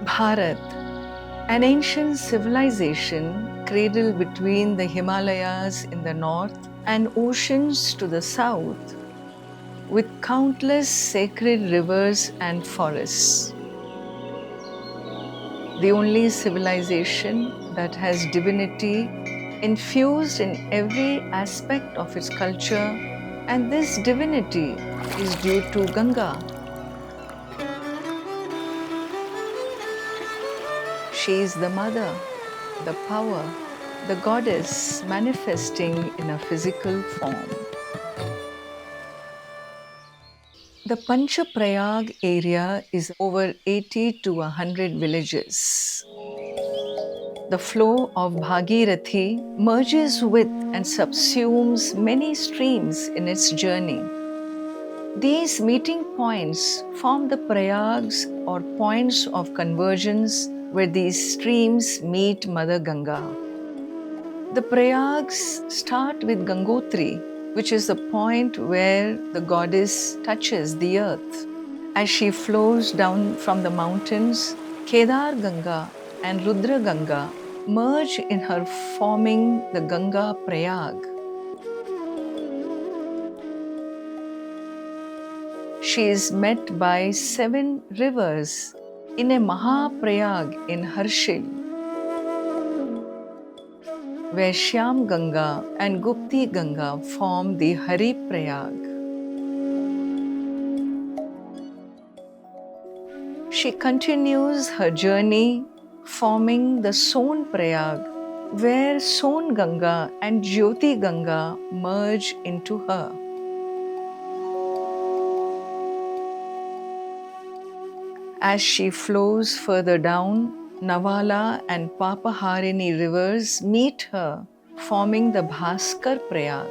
Bharat, an ancient civilization cradled between the Himalayas in the north and oceans to the south, with countless sacred rivers and forests. The only civilization that has divinity infused in every aspect of its culture, and this divinity is due to Ganga. She is the mother, the power, the goddess manifesting in a physical form. The Panchaprayag area is over 80 to 100 villages. The flow of Bhagirathi merges with and subsumes many streams in its journey. These meeting points form the prayags or points of convergence where these streams meet Mother Ganga. The prayags start with Gangotri, which is the point where the goddess touches the earth. As she flows down from the mountains, Kedar Ganga and Rudra Ganga merge in her, forming the Ganga Prayag. She is met by 7 rivers in a Mahaprayag in Harshil, where Shyam Ganga and Gupti Ganga form the Hari Prayag. She continues her journey forming the Son Prayag, where Son Ganga and Jyoti Ganga merge into her. As she flows further down, Navala and Papaharini rivers meet her, forming the Bhaskar Prayag.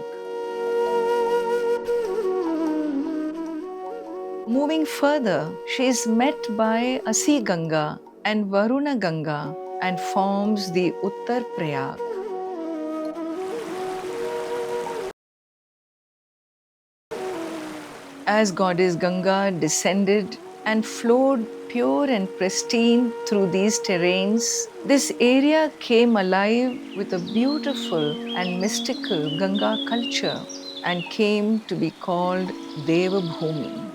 Moving further, she is met by Asi Ganga and Varuna Ganga and forms the Uttar Prayag. As goddess Ganga descended and flowed pure and pristine through these terrains, this area came alive with a beautiful and mystical Ganga culture and came to be called Devabhumi.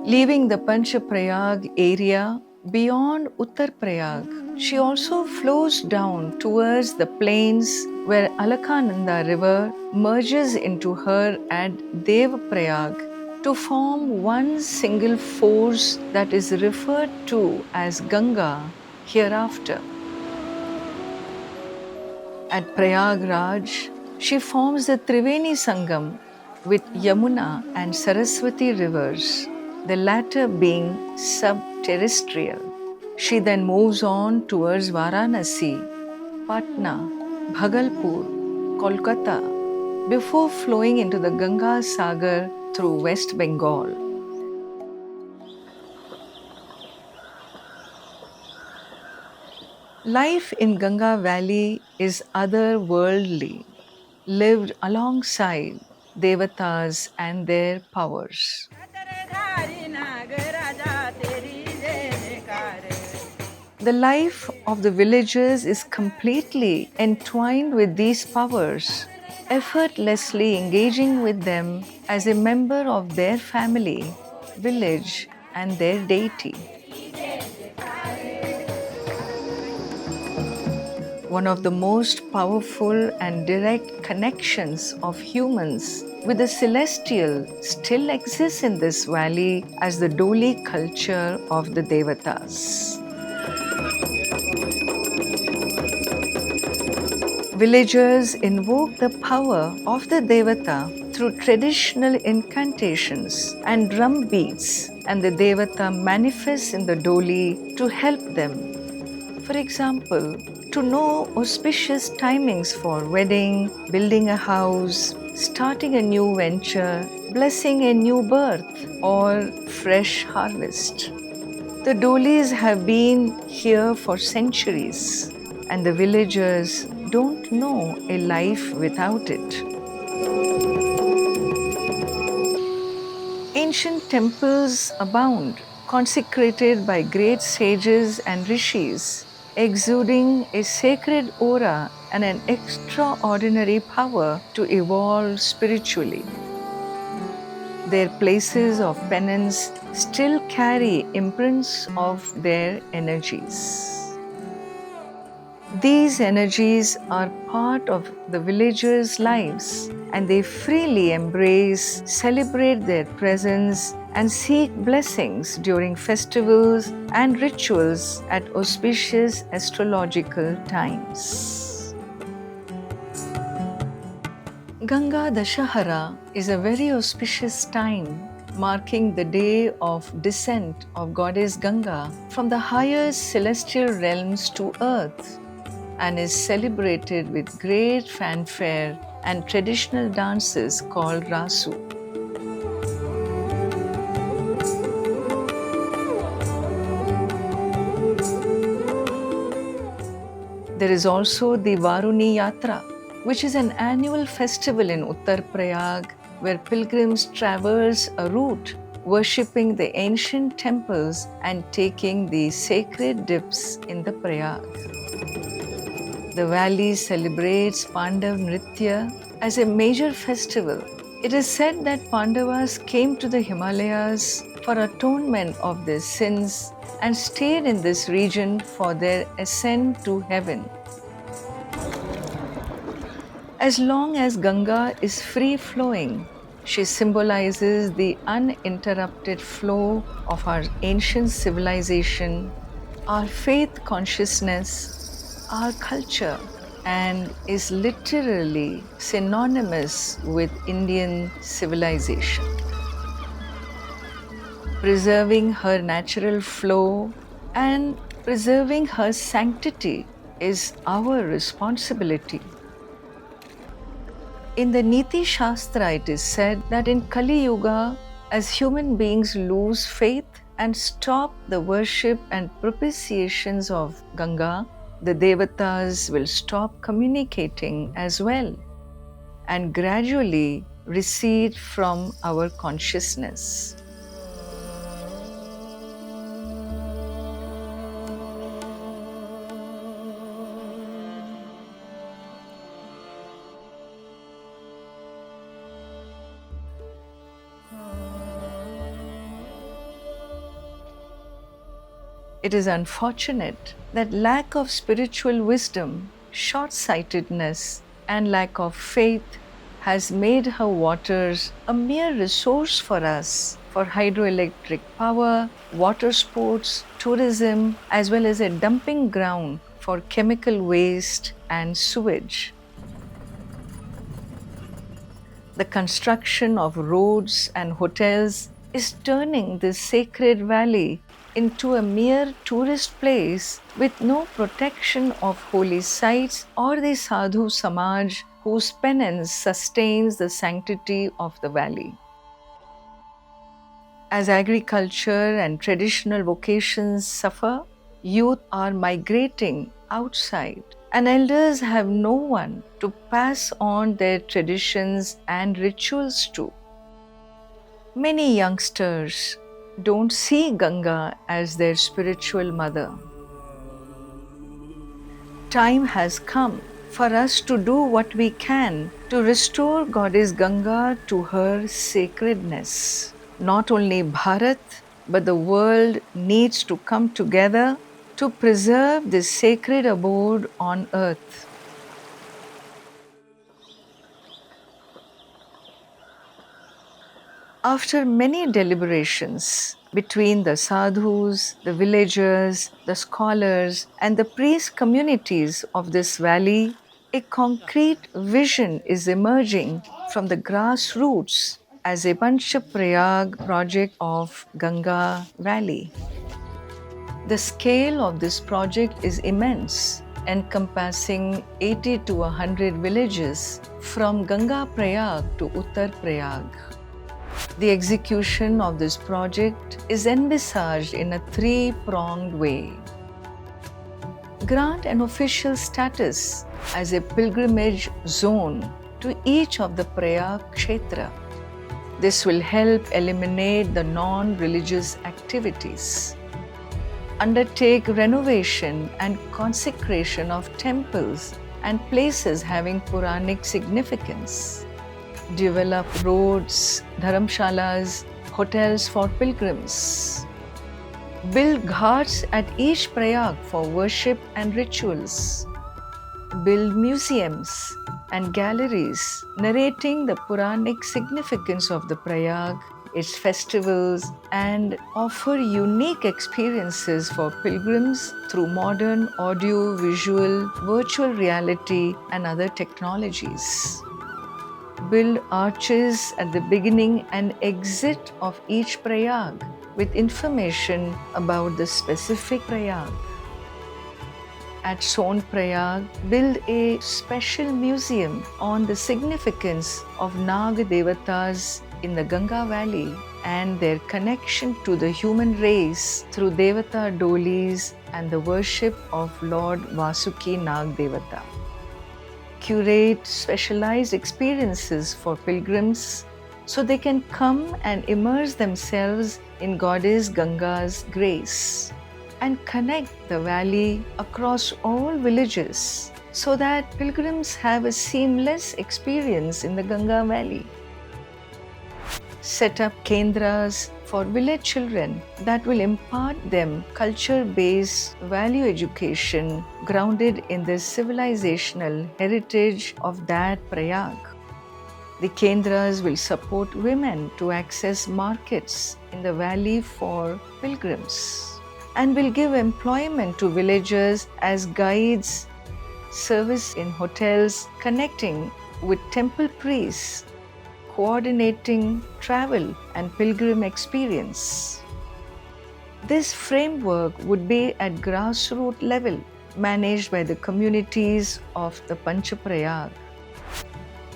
Leaving the Panchaprayag area beyond Uttar Prayag, she also flows down towards the plains where Alaknanda river merges into her at Devprayag to form one single force that is referred to as Ganga hereafter. At Prayagraj, she forms the Triveni Sangam with Yamuna and Saraswati rivers, the latter being sub-terrestrial. She then moves on towards Varanasi, Patna, Bhagalpur, Kolkata, before flowing into the Ganga Sagar through West Bengal. Life in Ganga Valley is otherworldly, lived alongside devatas and their powers. The life of the villagers is completely entwined with these powers, effortlessly engaging with them as a member of their family, village, and their deity. One of the most powerful and direct connections of humans with the celestial still exists in this valley as the Doli culture of the Devatas. Villagers invoke the power of the Devata through traditional incantations and drum beats, and the Devata manifests in the Doli to help them. For example, to know auspicious timings for wedding, building a house, starting a new venture, blessing a new birth, or fresh harvest. The Dolis have been here for centuries, and the villagers don't know a life without it. Ancient temples abound, consecrated by great sages and rishis, exuding a sacred aura and an extraordinary power to evolve spiritually. Their places of penance still carry imprints of their energies. These energies are part of the villagers' lives, and they freely embrace, celebrate their presence, and seek blessings during festivals and rituals at auspicious astrological times. Ganga Dashahara is a very auspicious time, marking the day of descent of Goddess Ganga from the higher celestial realms to earth, and is celebrated with great fanfare and traditional dances called Rasu. There is also the Varuni Yatra, which is an annual festival in Uttar Prayag where pilgrims traverse a route worshipping the ancient temples and taking the sacred dips in the Prayag. The valley celebrates Pandav Nritya as a major festival. It is said that Pandavas came to the Himalayas for atonement of their sins and stayed in this region for their ascent to heaven. As long as Ganga is free-flowing, she symbolizes the uninterrupted flow of our ancient civilization, our faith consciousness, our culture, and is literally synonymous with Indian civilization. Preserving her natural flow and preserving her sanctity is our responsibility. In the Niti Shastra, it is said that in Kali Yuga, as human beings lose faith and stop the worship and propitiations of Ganga, the Devatas will stop communicating as well and gradually recede from our consciousness. It is unfortunate that lack of spiritual wisdom, short-sightedness, and lack of faith has made her waters a mere resource for us for hydroelectric power, water sports, tourism, as well as a dumping ground for chemical waste and sewage. The construction of roads and hotels is turning this sacred valley into a mere tourist place with no protection of holy sites or the Sadhu Samaj whose penance sustains the sanctity of the valley. As agriculture and traditional vocations suffer, youth are migrating outside, and elders have no one to pass on their traditions and rituals to. Many youngsters don't see Ganga as their spiritual mother. Time has come for us to do what we can to restore Goddess Ganga to her sacredness. Not only Bharat, but the world needs to come together to preserve this sacred abode on earth. After many deliberations between the sadhus, the villagers, the scholars, and the priest communities of this valley, a concrete vision is emerging from the grassroots as a Panchaprayag project of Ganga Valley. The scale of this project is immense, encompassing 80 to 100 villages from Ganga Prayag to Uttar Prayag. The execution of this project is envisaged in a three-pronged way. Grant an official status as a pilgrimage zone to each of the Prayag Kshetra. This will help eliminate the non-religious activities, undertake renovation and consecration of temples and places having Puranic significance, develop roads, dharamshalas, hotels for pilgrims, build ghats at each Prayag for worship and rituals, build museums and galleries narrating the Puranic significance of the Prayag, its festivals, and offer unique experiences for pilgrims through modern audio, visual, virtual reality, and other technologies. Build arches at the beginning and exit of each Prayag with information about the specific Prayag. At Sonprayag, build a special museum on the significance of Nag Devatas in the Ganga Valley and their connection to the human race through Devata Dolis and the worship of Lord Vasuki Nag Devata. Curate specialized experiences for pilgrims so they can come and immerse themselves in Goddess Ganga's grace, and connect the valley across all villages so that pilgrims have a seamless experience in the Ganga Valley. Set up kendras for village children that will impart them culture-based value education grounded in the civilizational heritage of that Prayag. The kendras will support women to access markets in the valley for pilgrims, and will give employment to villagers as guides, service in hotels, connecting with temple priests, coordinating travel and pilgrim experience. This framework would be at grassroots level, managed by the communities of the Panchaprayag.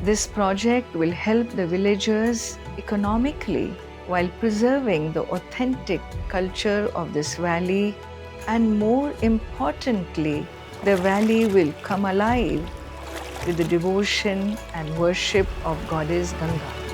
This project will help the villagers economically while preserving the authentic culture of this valley, and more importantly, the valley will come alive with the devotion and worship of Goddess Ganga.